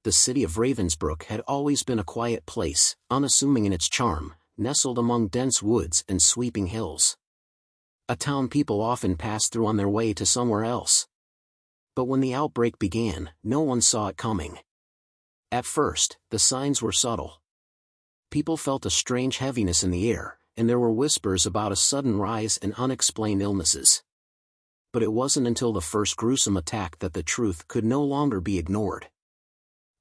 The city of Ravensbrück had always been a quiet place, unassuming in its charm, nestled among dense woods and sweeping hills. A town people often passed through on their way to somewhere else. But when the outbreak began, no one saw it coming. At first, the signs were subtle. People felt a strange heaviness in the air, and there were whispers about a sudden rise in unexplained illnesses. But it wasn't until the first gruesome attack that the truth could no longer be ignored.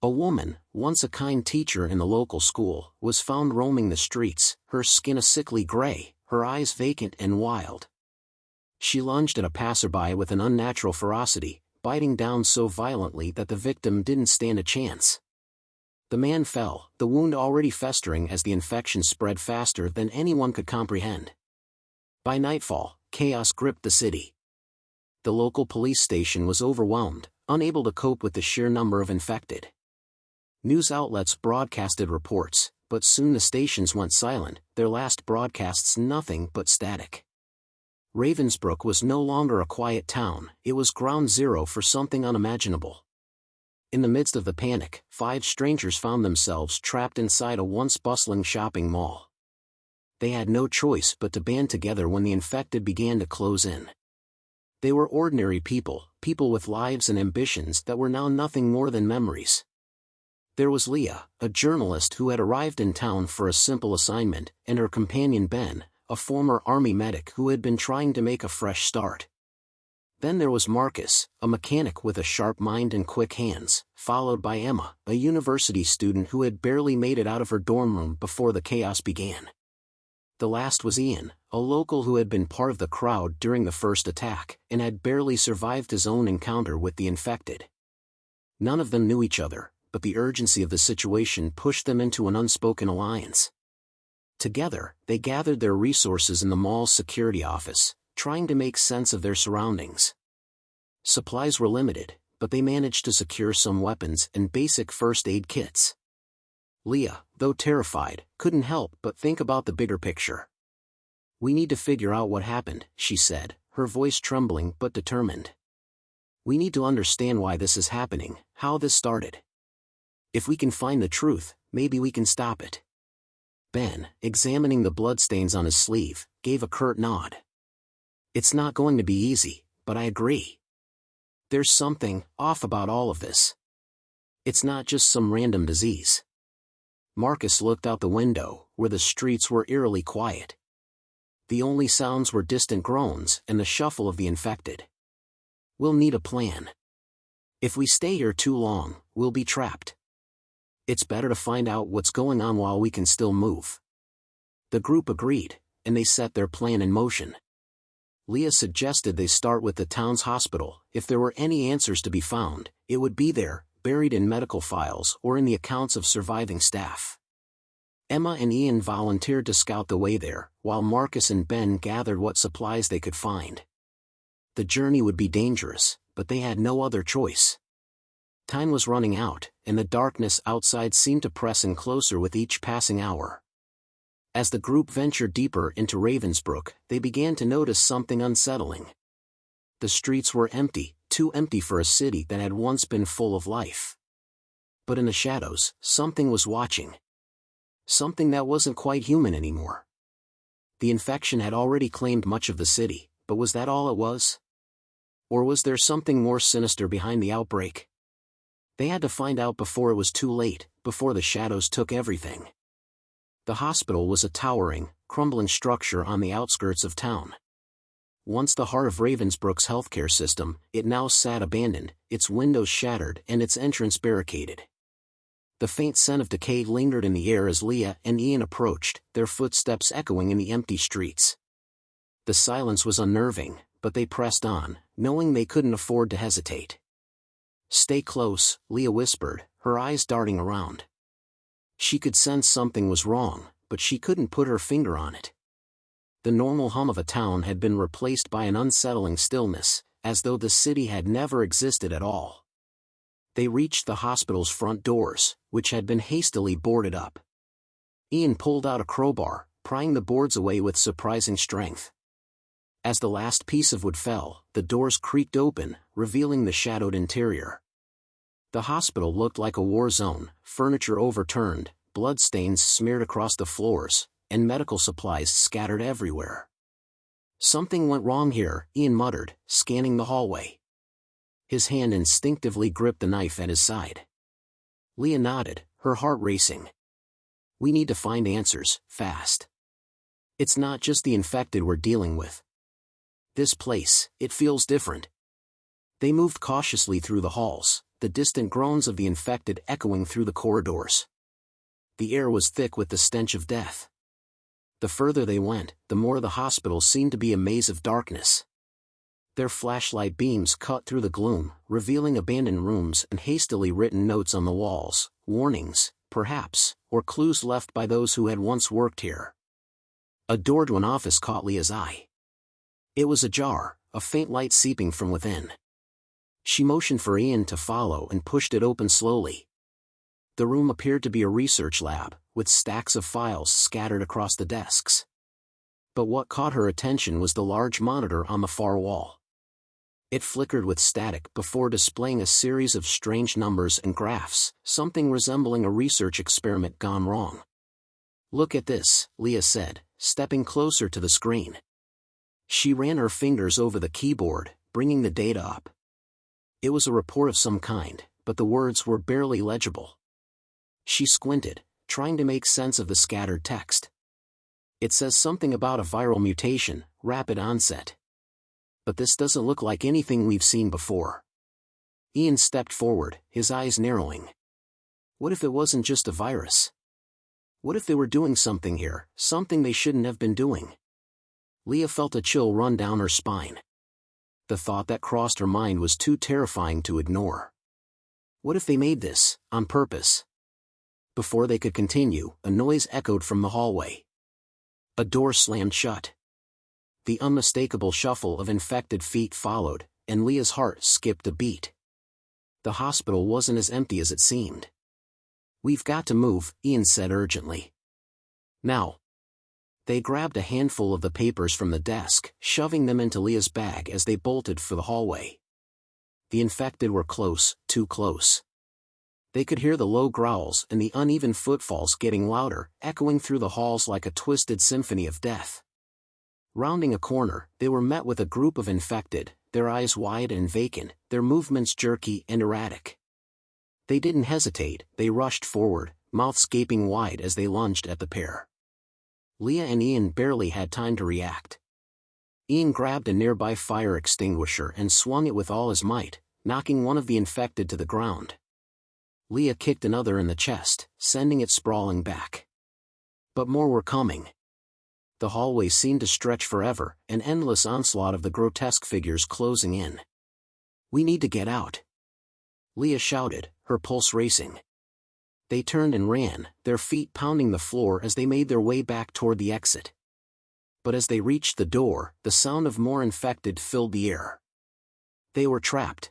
A woman, once a kind teacher in the local school, was found roaming the streets, her skin a sickly gray, her eyes vacant and wild. She lunged at a passerby with an unnatural ferocity, biting down so violently that the victim didn't stand a chance. The man fell, the wound already festering as the infection spread faster than anyone could comprehend. By nightfall, chaos gripped the city. The local police station was overwhelmed, unable to cope with the sheer number of infected. News outlets broadcasted reports, but soon the stations went silent, their last broadcasts nothing but static. Ravensbrück was no longer a quiet town, it was ground zero for something unimaginable. In the midst of the panic, 5 strangers found themselves trapped inside a once bustling shopping mall. They had no choice but to band together when the infected began to close in. They were ordinary people, people with lives and ambitions that were now nothing more than memories. There was Leah, a journalist who had arrived in town for a simple assignment, and her companion Ben, a former army medic who had been trying to make a fresh start. Then there was Marcus, a mechanic with a sharp mind and quick hands, followed by Emma, a university student who had barely made it out of her dorm room before the chaos began. The last was Ian, a local who had been part of the crowd during the first attack, and had barely survived his own encounter with the infected. None of them knew each other, but the urgency of the situation pushed them into an unspoken alliance. Together, they gathered their resources in the mall's security office, trying to make sense of their surroundings. Supplies were limited, but they managed to secure some weapons and basic first aid kits. Leah, though terrified, couldn't help but think about the bigger picture. "We need to figure out what happened," she said, her voice trembling but determined. "We need to understand why this is happening, how this started. If we can find the truth, maybe we can stop it." Ben, examining the bloodstains on his sleeve, gave a curt nod. "It's not going to be easy, but I agree. There's something off about all of this. It's not just some random disease." Marcus looked out the window, where the streets were eerily quiet. The only sounds were distant groans and the shuffle of the infected. "We'll need a plan. If we stay here too long, we'll be trapped. It's better to find out what's going on while we can still move." The group agreed, and they set their plan in motion. Leah suggested they start with the town's hospital. If there were any answers to be found, it would be there, buried in medical files or in the accounts of surviving staff. Emma and Ian volunteered to scout the way there, while Marcus and Ben gathered what supplies they could find. The journey would be dangerous, but they had no other choice. Time was running out, and the darkness outside seemed to press in closer with each passing hour. As the group ventured deeper into Ravensbrück, they began to notice something unsettling. The streets were empty, too empty for a city that had once been full of life. But in the shadows, something was watching. Something that wasn't quite human anymore. The infection had already claimed much of the city, but was that all it was? Or was there something more sinister behind the outbreak? They had to find out before it was too late, before the shadows took everything. The hospital was a towering, crumbling structure on the outskirts of town. Once the heart of Ravensbrück's healthcare system, it now sat abandoned, its windows shattered and its entrance barricaded. The faint scent of decay lingered in the air as Leah and Ian approached, their footsteps echoing in the empty streets. The silence was unnerving, but they pressed on, knowing they couldn't afford to hesitate. "Stay close," Leah whispered, her eyes darting around. She could sense something was wrong, but she couldn't put her finger on it. The normal hum of a town had been replaced by an unsettling stillness, as though the city had never existed at all. They reached the hospital's front doors, which had been hastily boarded up. Ian pulled out a crowbar, prying the boards away with surprising strength. As the last piece of wood fell, the doors creaked open, revealing the shadowed interior. The hospital looked like a war zone, furniture overturned, bloodstains smeared across the floors, and medical supplies scattered everywhere. "Something went wrong here," Ian muttered, scanning the hallway. His hand instinctively gripped the knife at his side. Leah nodded, her heart racing. "We need to find answers, fast. It's not just the infected we're dealing with. This place, it feels different." They moved cautiously through the halls, the distant groans of the infected echoing through the corridors. The air was thick with the stench of death. The further they went, the more the hospital seemed to be a maze of darkness. Their flashlight beams cut through the gloom, revealing abandoned rooms and hastily written notes on the walls, warnings, perhaps, or clues left by those who had once worked here. A door to an office caught Leah's eye. It was ajar, a faint light seeping from within. She motioned for Ian to follow and pushed it open slowly. The room appeared to be a research lab, with stacks of files scattered across the desks. But what caught her attention was the large monitor on the far wall. It flickered with static before displaying a series of strange numbers and graphs, something resembling a research experiment gone wrong. "Look at this," Leah said, stepping closer to the screen. She ran her fingers over the keyboard, bringing the data up. It was a report of some kind, but the words were barely legible. She squinted, trying to make sense of the scattered text. "It says something about a viral mutation, rapid onset. But this doesn't look like anything we've seen before." Ian stepped forward, his eyes narrowing. What if it wasn't just a virus? What if they were doing something here, something they shouldn't have been doing? Leah felt a chill run down her spine. The thought that crossed her mind was too terrifying to ignore. What if they made this, on purpose? Before they could continue, a noise echoed from the hallway. A door slammed shut. The unmistakable shuffle of infected feet followed, and Leah's heart skipped a beat. The hospital wasn't as empty as it seemed. "We've got to move," Ian said urgently. "Now." They grabbed a handful of the papers from the desk, shoving them into Leah's bag as they bolted for the hallway. The infected were close, too close. They could hear the low growls and the uneven footfalls getting louder, echoing through the halls like a twisted symphony of death. Rounding a corner, they were met with a group of infected, their eyes wide and vacant, their movements jerky and erratic. They didn't hesitate, they rushed forward, mouths gaping wide as they lunged at the pair. Leah and Ian barely had time to react. Ian grabbed a nearby fire extinguisher and swung it with all his might, knocking one of the infected to the ground. Leah kicked another in the chest, sending it sprawling back. But more were coming. The hallway seemed to stretch forever, an endless onslaught of the grotesque figures closing in. "We need to get out," Leah shouted, her pulse racing. They turned and ran, their feet pounding the floor as they made their way back toward the exit. But as they reached the door, the sound of more infected filled the air. They were trapped.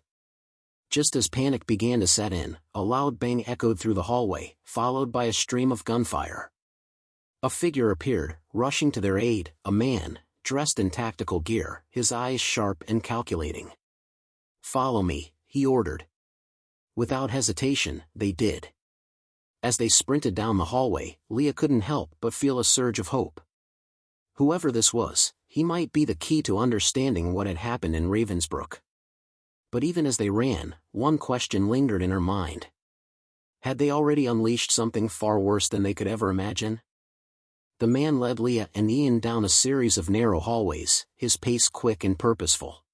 Just as panic began to set in, a loud bang echoed through the hallway, followed by a stream of gunfire. A figure appeared, rushing to their aid, a man, dressed in tactical gear, his eyes sharp and calculating. "Follow me," he ordered. Without hesitation, they did. As they sprinted down the hallway, Leah couldn't help but feel a surge of hope. Whoever this was, he might be the key to understanding what had happened in Ravensbrück. But even as they ran, one question lingered in her mind. Had they already unleashed something far worse than they could ever imagine? The man led Leah and Ian down a series of narrow hallways, his pace quick and purposeful.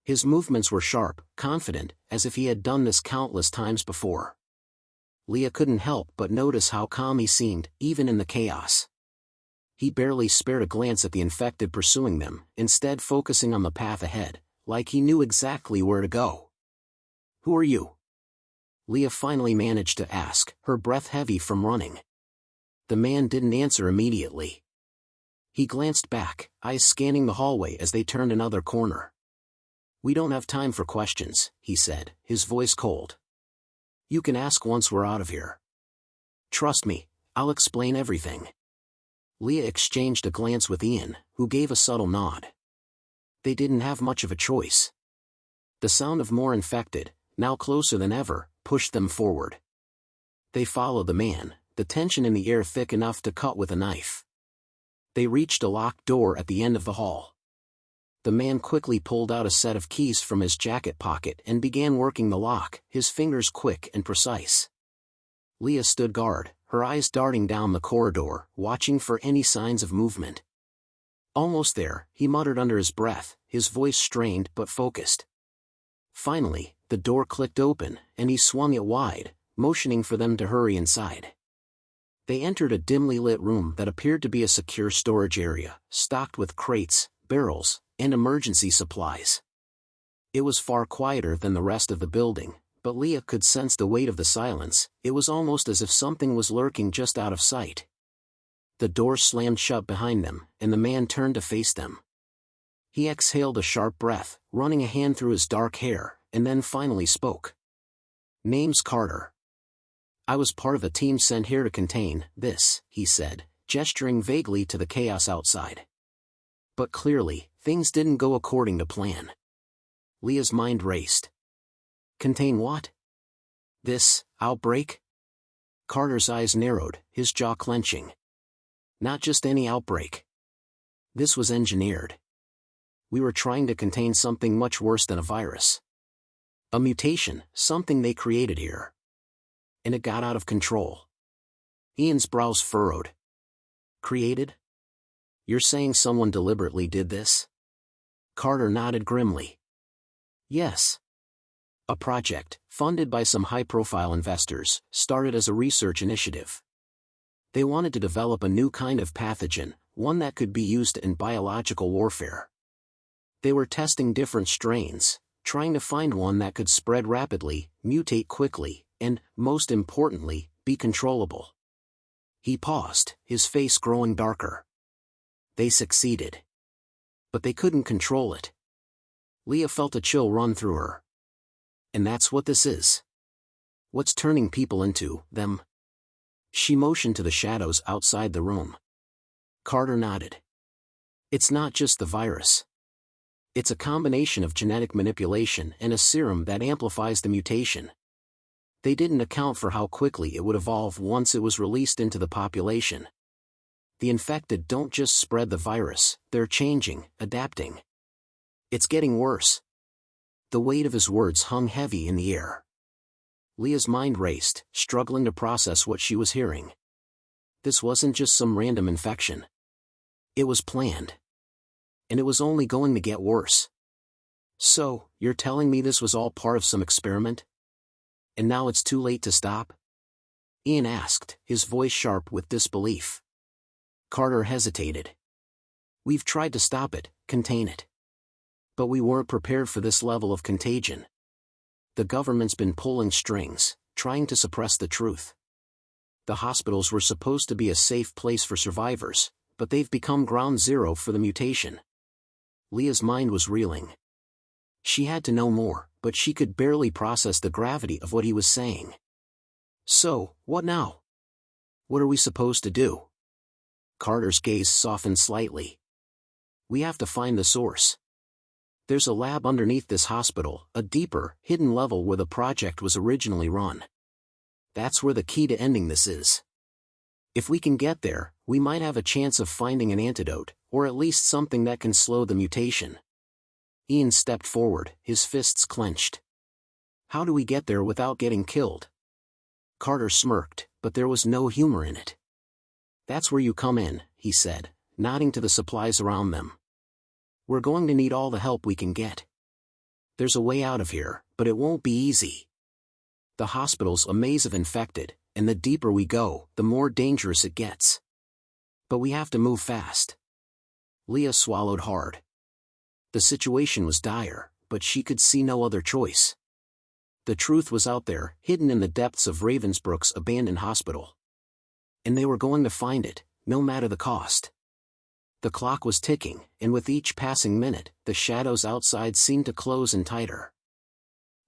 His movements were sharp, confident, as if he had done this countless times before. Leah couldn't help but notice how calm he seemed, even in the chaos. He barely spared a glance at the infected pursuing them, instead focusing on the path ahead, like he knew exactly where to go. "Who are you?" Leah finally managed to ask, her breath heavy from running. The man didn't answer immediately. He glanced back, eyes scanning the hallway as they turned another corner. "We don't have time for questions," he said, his voice cold. "You can ask once we're out of here. Trust me, I'll explain everything." Leah exchanged a glance with Ian, who gave a subtle nod. They didn't have much of a choice. The sound of more infected, now closer than ever, pushed them forward. They followed the man, the tension in the air thick enough to cut with a knife. They reached a locked door at the end of the hall. The man quickly pulled out a set of keys from his jacket pocket and began working the lock, his fingers quick and precise. Leah stood guard, her eyes darting down the corridor, watching for any signs of movement. Almost there, he muttered under his breath, his voice strained but focused. Finally, the door clicked open, and he swung it wide, motioning for them to hurry inside. They entered a dimly lit room that appeared to be a secure storage area, stocked with crates, barrels, and emergency supplies. It was far quieter than the rest of the building, but Leah could sense the weight of the silence. It was almost as if something was lurking just out of sight. The door slammed shut behind them, and the man turned to face them. He exhaled a sharp breath, running a hand through his dark hair, and then finally spoke. "Name's Carter. I was part of a team sent here to contain this," he said, gesturing vaguely to the chaos outside. But clearly, things didn't go according to plan. Leah's mind raced. Contain what? This outbreak? Carter's eyes narrowed, his jaw clenching. Not just any outbreak. This was engineered. We were trying to contain something much worse than a virus. A mutation, something they created here. And it got out of control. Ian's brows furrowed. Created? You're saying someone deliberately did this? Carter nodded grimly. Yes. A project, funded by some high-profile investors, started as a research initiative. They wanted to develop a new kind of pathogen, one that could be used in biological warfare. They were testing different strains, trying to find one that could spread rapidly, mutate quickly, and, most importantly, be controllable. He paused, his face growing darker. They succeeded. But they couldn't control it. Leah felt a chill run through her. And that's what this is. What's turning people into them? She motioned to the shadows outside the room. Carter nodded. It's not just the virus. It's a combination of genetic manipulation and a serum that amplifies the mutation. They didn't account for how quickly it would evolve once it was released into the population. The infected don't just spread the virus, they're changing, adapting. It's getting worse. The weight of his words hung heavy in the air. Leah's mind raced, struggling to process what she was hearing. This wasn't just some random infection. It was planned. And it was only going to get worse. So, you're telling me this was all part of some experiment? And now it's too late to stop? Ian asked, his voice sharp with disbelief. Carter hesitated. We've tried to stop it, contain it. But we weren't prepared for this level of contagion. The government's been pulling strings, trying to suppress the truth. The hospitals were supposed to be a safe place for survivors, but they've become ground zero for the mutation. Leah's mind was reeling. She had to know more, but she could barely process the gravity of what he was saying. So, what now? What are we supposed to do? Carter's gaze softened slightly. We have to find the source. There's a lab underneath this hospital, a deeper, hidden level where the project was originally run. That's where the key to ending this is. If we can get there, we might have a chance of finding an antidote, or at least something that can slow the mutation. Ian stepped forward, his fists clenched. How do we get there without getting killed? Carter smirked, but there was no humor in it. That's where you come in, he said, nodding to the supplies around them. We're going to need all the help we can get. There's a way out of here, but it won't be easy. The hospital's a maze of infected, and the deeper we go, the more dangerous it gets. But we have to move fast. Leah swallowed hard. The situation was dire, but she could see no other choice. The truth was out there, hidden in the depths of Ravensbrook's abandoned hospital. And they were going to find it, no matter the cost. The clock was ticking, and with each passing minute, the shadows outside seemed to close in tighter.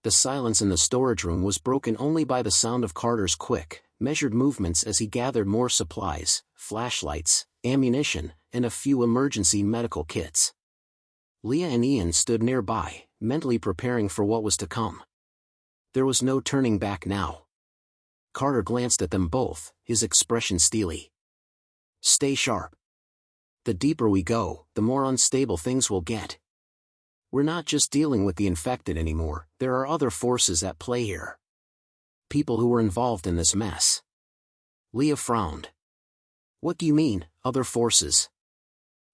The silence in the storage room was broken only by the sound of Carter's quick, measured movements as he gathered more supplies, flashlights, ammunition, and a few emergency medical kits. Leah and Ian stood nearby, mentally preparing for what was to come. There was no turning back now. Carter glanced at them both, his expression steely. Stay sharp. The deeper we go, the more unstable things will get. We're not just dealing with the infected anymore, there are other forces at play here. People who were involved in this mess. Leah frowned. What do you mean, other forces?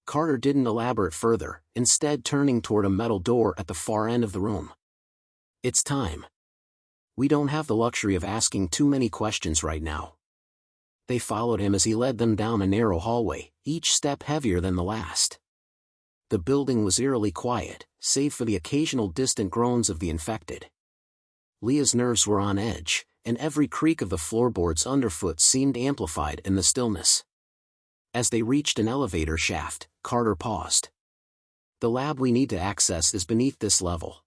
Carter didn't elaborate further, instead turning toward a metal door at the far end of the room. It's time. We don't have the luxury of asking too many questions right now. They followed him as he led them down a narrow hallway, each step heavier than the last. The building was eerily quiet, save for the occasional distant groans of the infected. Leah's nerves were on edge, and every creak of the floorboards underfoot seemed amplified in the stillness. As they reached an elevator shaft, Carter paused. The lab we need to access is beneath this level.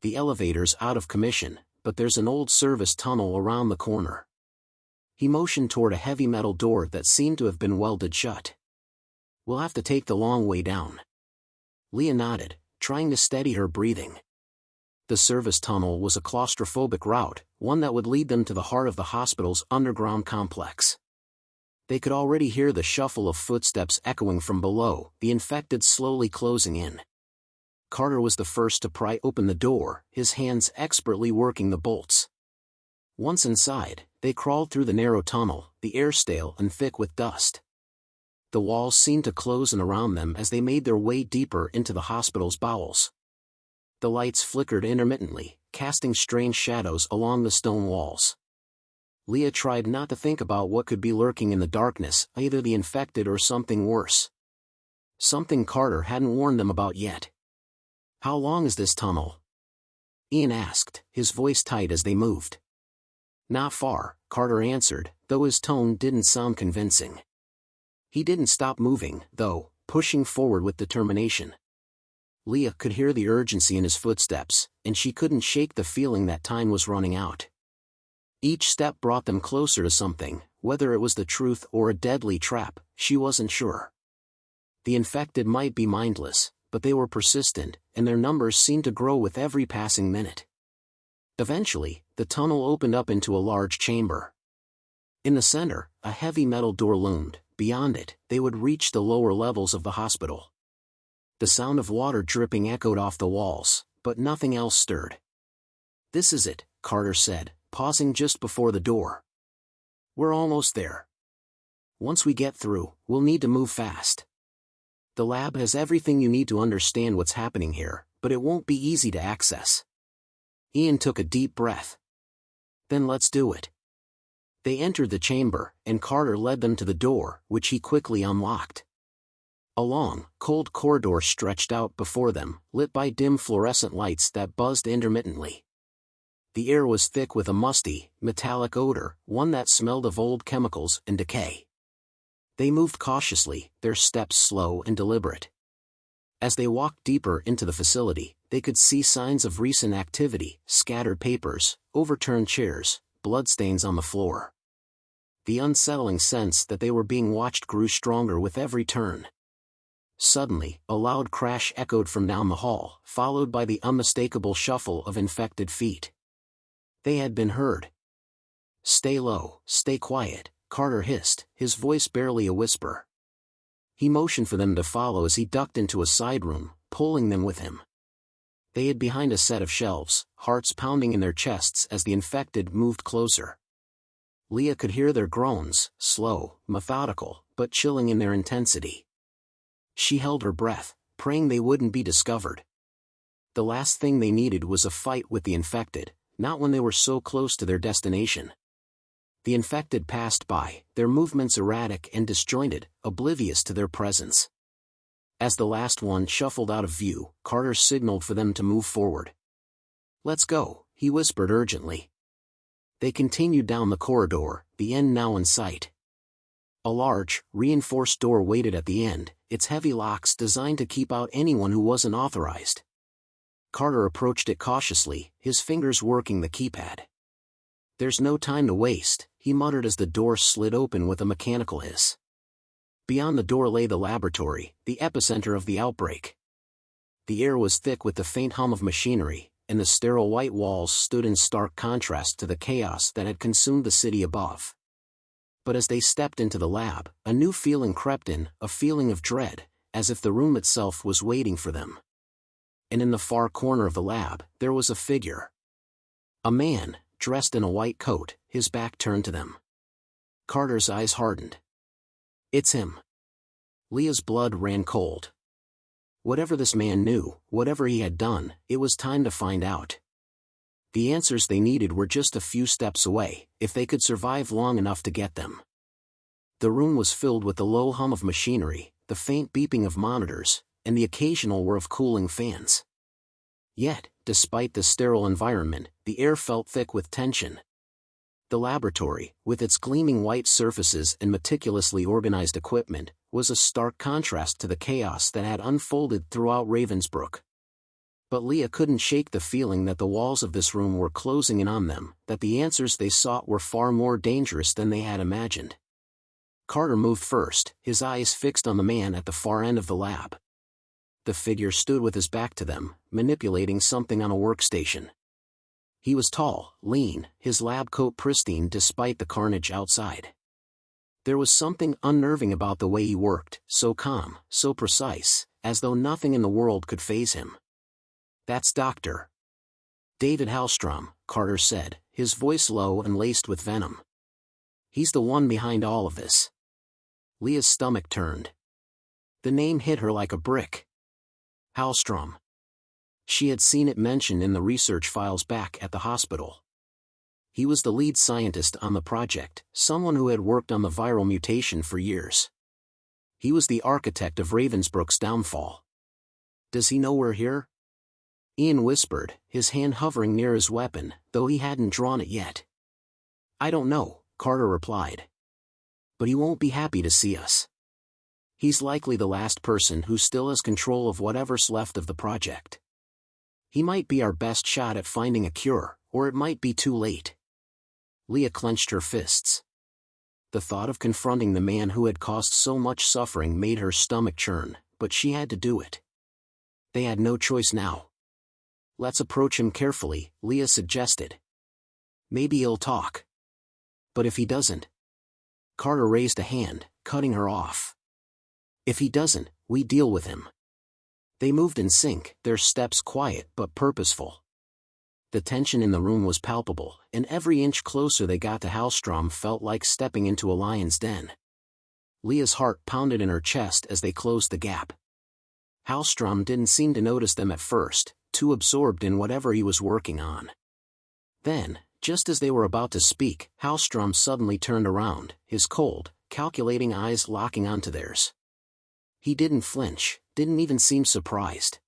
The elevator's out of commission, but there's an old service tunnel around the corner. He motioned toward a heavy metal door that seemed to have been welded shut. We'll have to take the long way down. Leah nodded, trying to steady her breathing. The service tunnel was a claustrophobic route, one that would lead them to the heart of the hospital's underground complex. They could already hear the shuffle of footsteps echoing from below, the infected slowly closing in. Carter was the first to pry open the door, his hands expertly working the bolts. Once inside, they crawled through the narrow tunnel, the air stale and thick with dust. The walls seemed to close in around them as they made their way deeper into the hospital's bowels. The lights flickered intermittently, casting strange shadows along the stone walls. Leah tried not to think about what could be lurking in the darkness, either the infected or something worse. Something Carter hadn't warned them about yet. How long is this tunnel? Ian asked, his voice tight as they moved. Not far, Carter answered, though his tone didn't sound convincing. He didn't stop moving, though, pushing forward with determination. Leah could hear the urgency in his footsteps, and she couldn't shake the feeling that time was running out. Each step brought them closer to something, whether it was the truth or a deadly trap, she wasn't sure. The infected might be mindless, but they were persistent, and their numbers seemed to grow with every passing minute. Eventually, the tunnel opened up into a large chamber. In the center, a heavy metal door loomed. Beyond it, they would reach the lower levels of the hospital. The sound of water dripping echoed off the walls, but nothing else stirred. This is it, Carter said, pausing just before the door. We're almost there. Once we get through, we'll need to move fast. The lab has everything you need to understand what's happening here, but it won't be easy to access. Ian took a deep breath. Then let's do it. They entered the chamber, and Carter led them to the door, which he quickly unlocked. A long, cold corridor stretched out before them, lit by dim fluorescent lights that buzzed intermittently. The air was thick with a musty, metallic odor, one that smelled of old chemicals and decay. They moved cautiously, their steps slow and deliberate. As they walked deeper into the facility, they could see signs of recent activity, scattered papers, overturned chairs, bloodstains on the floor. The unsettling sense that they were being watched grew stronger with every turn. Suddenly, a loud crash echoed from down the hall, followed by the unmistakable shuffle of infected feet. They had been heard. Stay low, stay quiet, Carter hissed, his voice barely a whisper. He motioned for them to follow as he ducked into a side room, pulling them with him. They hid behind a set of shelves, hearts pounding in their chests as the infected moved closer. Leah could hear their groans, slow, methodical, but chilling in their intensity. She held her breath, praying they wouldn't be discovered. The last thing they needed was a fight with the infected, not when they were so close to their destination. The infected passed by, their movements erratic and disjointed, oblivious to their presence. As the last one shuffled out of view, Carter signaled for them to move forward. Let's go, he whispered urgently. They continued down the corridor, the end now in sight. A large, reinforced door waited at the end, its heavy locks designed to keep out anyone who wasn't authorized. Carter approached it cautiously, his fingers working the keypad. There's no time to waste, he muttered as the door slid open with a mechanical hiss. Beyond the door lay the laboratory, the epicenter of the outbreak. The air was thick with the faint hum of machinery, and the sterile white walls stood in stark contrast to the chaos that had consumed the city above. But as they stepped into the lab, a new feeling crept in, a feeling of dread, as if the room itself was waiting for them. And in the far corner of the lab, there was a figure. A man, dressed in a white coat, his back turned to them. Carter's eyes hardened. It's him. Leah's blood ran cold. Whatever this man knew, whatever he had done, it was time to find out. The answers they needed were just a few steps away, if they could survive long enough to get them. The room was filled with the low hum of machinery, the faint beeping of monitors, and the occasional whir of cooling fans. Yet, despite the sterile environment, the air felt thick with tension. The laboratory, with its gleaming white surfaces and meticulously organized equipment, was a stark contrast to the chaos that had unfolded throughout Ravensbrück. But Leah couldn't shake the feeling that the walls of this room were closing in on them, that the answers they sought were far more dangerous than they had imagined. Carter moved first, his eyes fixed on the man at the far end of the lab. The figure stood with his back to them, manipulating something on a workstation. He was tall, lean, his lab coat pristine despite the carnage outside. There was something unnerving about the way he worked, so calm, so precise, as though nothing in the world could faze him. "That's Dr. David Hallstrom," Carter said, his voice low and laced with venom. "He's the one behind all of this." Leah's stomach turned. The name hit her like a brick. Hallstrom. She had seen it mentioned in the research files back at the hospital. He was the lead scientist on the project, someone who had worked on the viral mutation for years. He was the architect of Ravensbrück's downfall. "Does he know we're here?" Ian whispered, his hand hovering near his weapon, though he hadn't drawn it yet. "I don't know," Carter replied. "But he won't be happy to see us. He's likely the last person who still has control of whatever's left of the project. He might be our best shot at finding a cure, or it might be too late." Leah clenched her fists. The thought of confronting the man who had caused so much suffering made her stomach churn, but she had to do it. They had no choice now. "Let's approach him carefully," Leah suggested. "Maybe he'll talk. But if he doesn't?" Carter raised a hand, cutting her off. "If he doesn't, we deal with him." They moved in sync, their steps quiet but purposeful. The tension in the room was palpable, and every inch closer they got to Hallstrom felt like stepping into a lion's den. Leah's heart pounded in her chest as they closed the gap. Hallstrom didn't seem to notice them at first, too absorbed in whatever he was working on. Then, just as they were about to speak, Hallstrom suddenly turned around, his cold, calculating eyes locking onto theirs. He didn't flinch, didn't even seem surprised.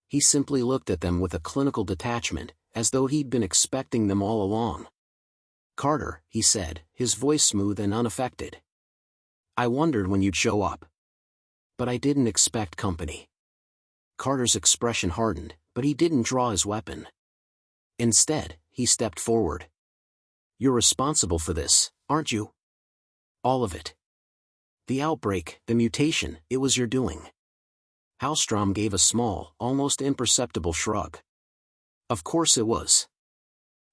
He simply looked at them with a clinical detachment, as though he'd been expecting them all along. "Carter," he said, his voice smooth and unaffected. "I wondered when you'd show up. But I didn't expect company." Carter's expression hardened, but he didn't draw his weapon. Instead, he stepped forward. "You're responsible for this, aren't you? All of it. The outbreak, the mutation, it was your doing." Hallstrom gave a small, almost imperceptible shrug. "Of course it was.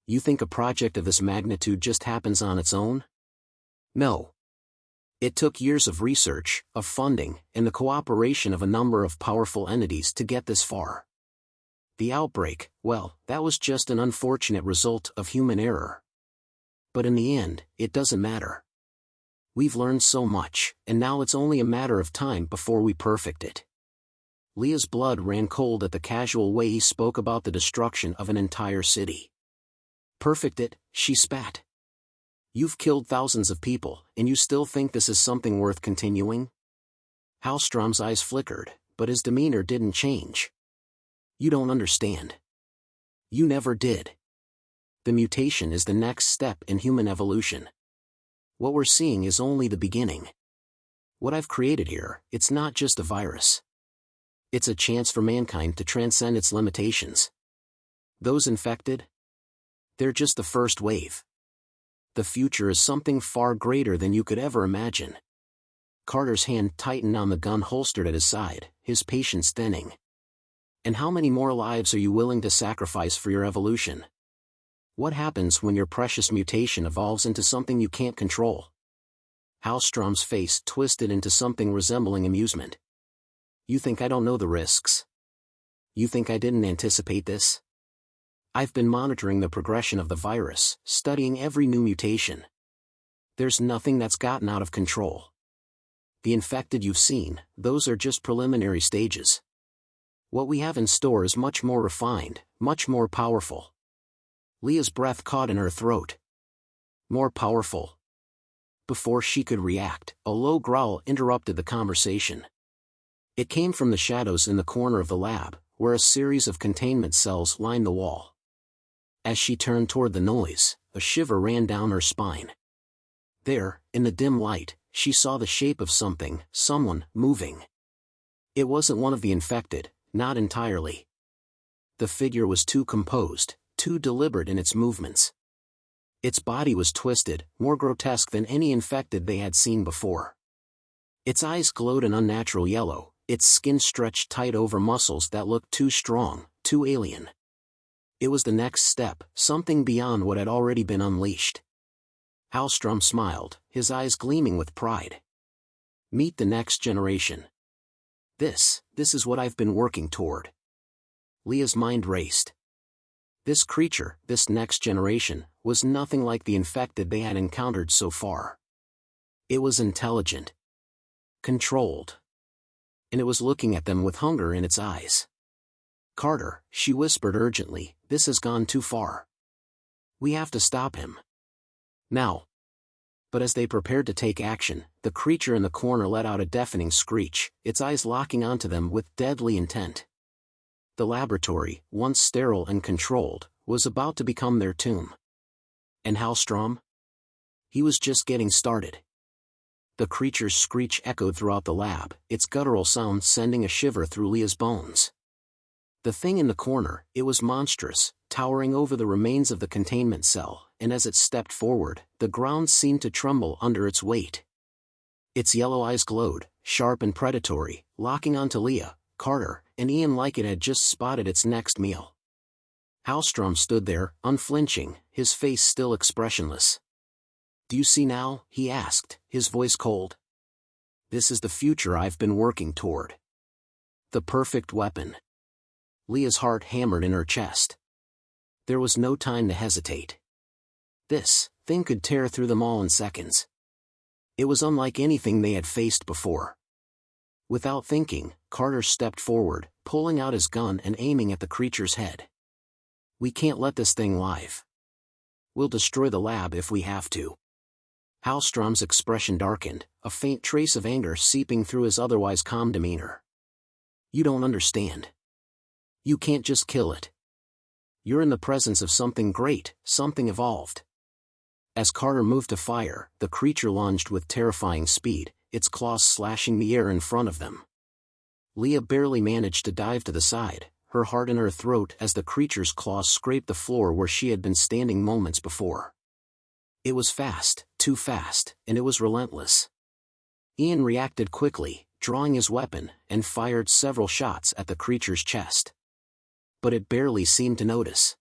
You think a project of this magnitude just happens on its own? No. It took years of research, of funding, and the cooperation of a number of powerful entities to get this far. The outbreak, well, that was just an unfortunate result of human error. But in the end, it doesn't matter. We've learned so much, and now it's only a matter of time before we perfect it." Leah's blood ran cold at the casual way he spoke about the destruction of an entire city. "Perfect it," she spat. "You've killed thousands of people, and you still think this is something worth continuing?" Hallstrom's eyes flickered, but his demeanor didn't change. "You don't understand. You never did. The mutation is the next step in human evolution. What we're seeing is only the beginning. What I've created here, it's not just a virus. It's a chance for mankind to transcend its limitations. Those infected? They're just the first wave. The future is something far greater than you could ever imagine." Carter's hand tightened on the gun holstered at his side, his patience thinning. And how many more lives are you willing to sacrifice for your evolution? What happens when your precious mutation evolves into something you can't control? Hallstrom's face twisted into something resembling amusement. You think I don't know the risks? You think I didn't anticipate this? I've been monitoring the progression of the virus, studying every new mutation. There's nothing that's gotten out of control. The infected you've seen, those are just preliminary stages. What we have in store is much more refined, much more powerful. Leah's breath caught in her throat. More powerful. Before she could react, a low growl interrupted the conversation. It came from the shadows in the corner of the lab, where a series of containment cells lined the wall. As she turned toward the noise, a shiver ran down her spine. There, in the dim light, she saw the shape of someone, moving. It wasn't one of the infected, not entirely. The figure was too composed, too deliberate in its movements. Its body was twisted, more grotesque than any infected they had seen before. Its eyes glowed an unnatural yellow, its skin stretched tight over muscles that looked too strong, too alien. It was the next step, something beyond what had already been unleashed. Hallstrom smiled, his eyes gleaming with pride. Meet the next generation. This is what I've been working toward. Leah's mind raced. This creature, this next generation, was nothing like the infected they had encountered so far. It was intelligent. Controlled. And it was looking at them with hunger in its eyes. Carter, she whispered urgently, this has gone too far. We have to stop him. Now. But as they prepared to take action, the creature in the corner let out a deafening screech, its eyes locking onto them with deadly intent. The laboratory, once sterile and controlled, was about to become their tomb. And Hallstrom? He was just getting started. The creature's screech echoed throughout the lab, its guttural sound sending a shiver through Leah's bones. The thing in the corner, it was monstrous, towering over the remains of the containment cell, and as it stepped forward, the ground seemed to tremble under its weight. Its yellow eyes glowed, sharp and predatory, locking onto Leah, Carter, and Ian like it had just spotted its next meal. Hallstrom stood there, unflinching, his face still expressionless. Do you see now? He asked, his voice cold. This is the future I've been working toward. The perfect weapon. Leah's heart hammered in her chest. There was no time to hesitate. This thing could tear through them all in seconds. It was unlike anything they had faced before. Without thinking, Carter stepped forward, pulling out his gun and aiming at the creature's head. We can't let this thing live. We'll destroy the lab if we have to. Hallstrom's expression darkened, a faint trace of anger seeping through his otherwise calm demeanor. You don't understand. You can't just kill it. You're in the presence of something great, something evolved. As Carter moved to fire, the creature lunged with terrifying speed, its claws slashing the air in front of them. Leah barely managed to dive to the side, her heart in her throat as the creature's claws scraped the floor where she had been standing moments before. It was fast, too fast, and it was relentless. Ian reacted quickly, drawing his weapon, and fired several shots at the creature's chest. But it barely seemed to notice.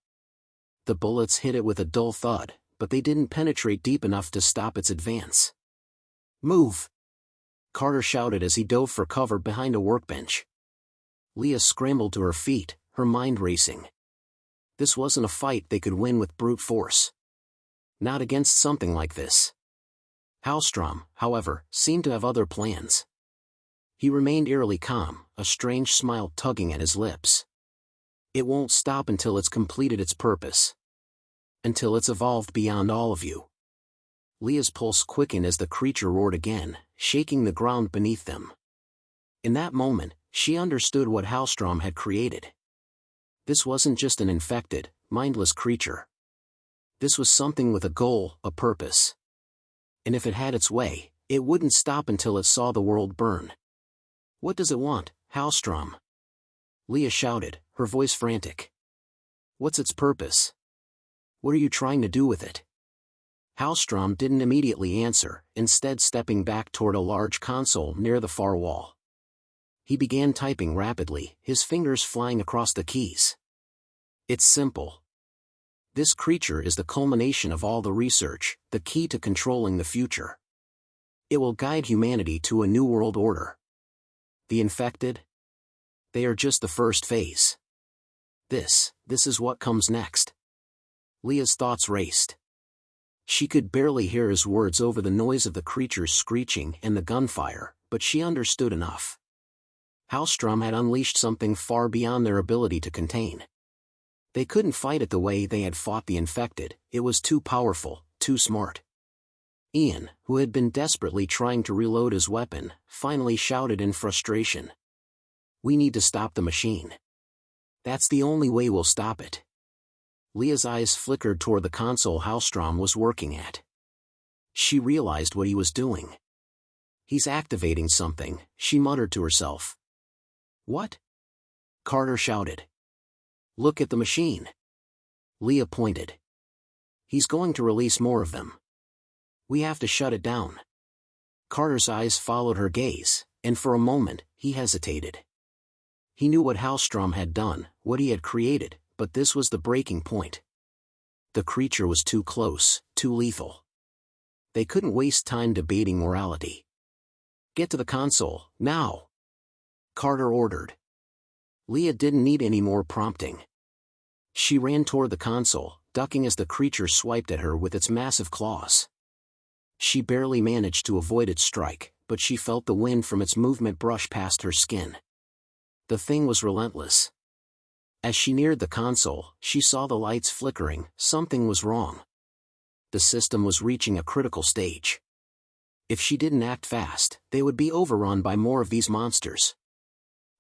The bullets hit it with a dull thud, but they didn't penetrate deep enough to stop its advance. Move! Carter shouted as he dove for cover behind a workbench. Leah scrambled to her feet, her mind racing. This wasn't a fight they could win with brute force. Not against something like this. Hallstrom, however, seemed to have other plans. He remained eerily calm, a strange smile tugging at his lips. It won't stop until it's completed its purpose. Until it's evolved beyond all of you. Leah's pulse quickened as the creature roared again, shaking the ground beneath them. In that moment, she understood what Hallstrom had created. This wasn't just an infected, mindless creature. This was something with a goal, a purpose. And if it had its way, it wouldn't stop until it saw the world burn. What does it want, Hallstrom? Leah shouted, her voice frantic. What's its purpose? What are you trying to do with it? Hallstrom didn't immediately answer, instead stepping back toward a large console near the far wall. He began typing rapidly, his fingers flying across the keys. It's simple. This creature is the culmination of all the research, the key to controlling the future. It will guide humanity to a new world order. The infected? They are just the first phase. This is what comes next. Leah's thoughts raced. She could barely hear his words over the noise of the creature's screeching and the gunfire, but she understood enough. Hallstrom had unleashed something far beyond their ability to contain. They couldn't fight it the way they had fought the infected, it was too powerful, too smart. Ian, who had been desperately trying to reload his weapon, finally shouted in frustration. We need to stop the machine. That's the only way we'll stop it. Leah's eyes flickered toward the console Hallstrom was working at. She realized what he was doing. He's activating something, she muttered to herself. What? Carter shouted. Look at the machine. Leah pointed. He's going to release more of them. We have to shut it down. Carter's eyes followed her gaze, and for a moment, he hesitated. He knew what Hallstrom had done, what he had created, but this was the breaking point. The creature was too close, too lethal. They couldn't waste time debating morality. Get to the console, now! Carter ordered. Leah didn't need any more prompting. She ran toward the console, ducking as the creature swiped at her with its massive claws. She barely managed to avoid its strike, but she felt the wind from its movement brush past her skin. The thing was relentless. As she neared the console, she saw the lights flickering, something was wrong. The system was reaching a critical stage. If she didn't act fast, they would be overrun by more of these monsters.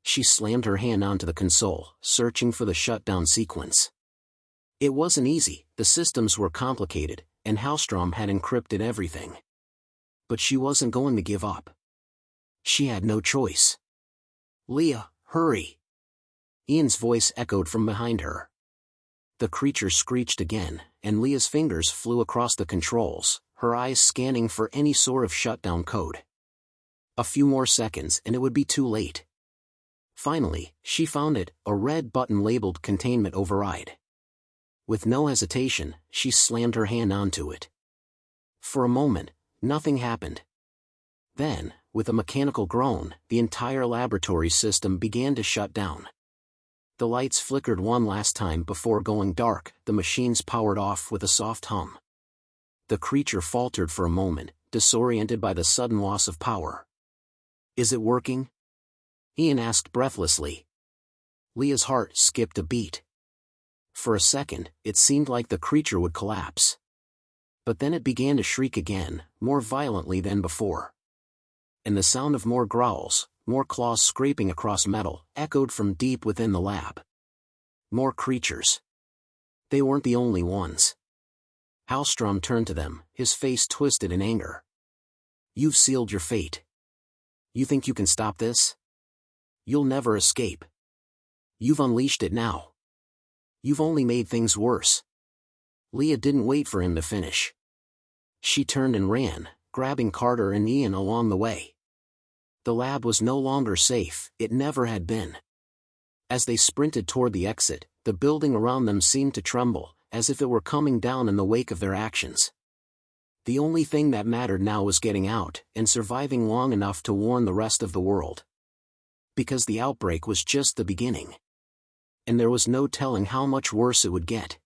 She slammed her hand onto the console, searching for the shutdown sequence. It wasn't easy, the systems were complicated, and Hallstrom had encrypted everything. But she wasn't going to give up. She had no choice. Leah, hurry! Ian's voice echoed from behind her. The creature screeched again, and Leah's fingers flew across the controls, her eyes scanning for any sort of shutdown code. A few more seconds and it would be too late. Finally, she found it, a red button labeled Containment Override. With no hesitation, she slammed her hand onto it. For a moment, nothing happened. Then, with a mechanical groan, the entire laboratory system began to shut down. The lights flickered one last time before going dark, the machines powered off with a soft hum. The creature faltered for a moment, disoriented by the sudden loss of power. Is it working? Ian asked breathlessly. Leah's heart skipped a beat. For a second, it seemed like the creature would collapse. But then it began to shriek again, more violently than before. And the sound of more growls, more claws scraping across metal, echoed from deep within the lab. More creatures. They weren't the only ones. Hallstrom turned to them, his face twisted in anger. You've sealed your fate. You think you can stop this? You'll never escape. You've unleashed it now. You've only made things worse. Leah didn't wait for him to finish. She turned and ran, grabbing Carter and Ian along the way. The lab was no longer safe, it never had been. As they sprinted toward the exit, the building around them seemed to tremble, as if it were coming down in the wake of their actions. The only thing that mattered now was getting out, and surviving long enough to warn the rest of the world. Because the outbreak was just the beginning. And there was no telling how much worse it would get.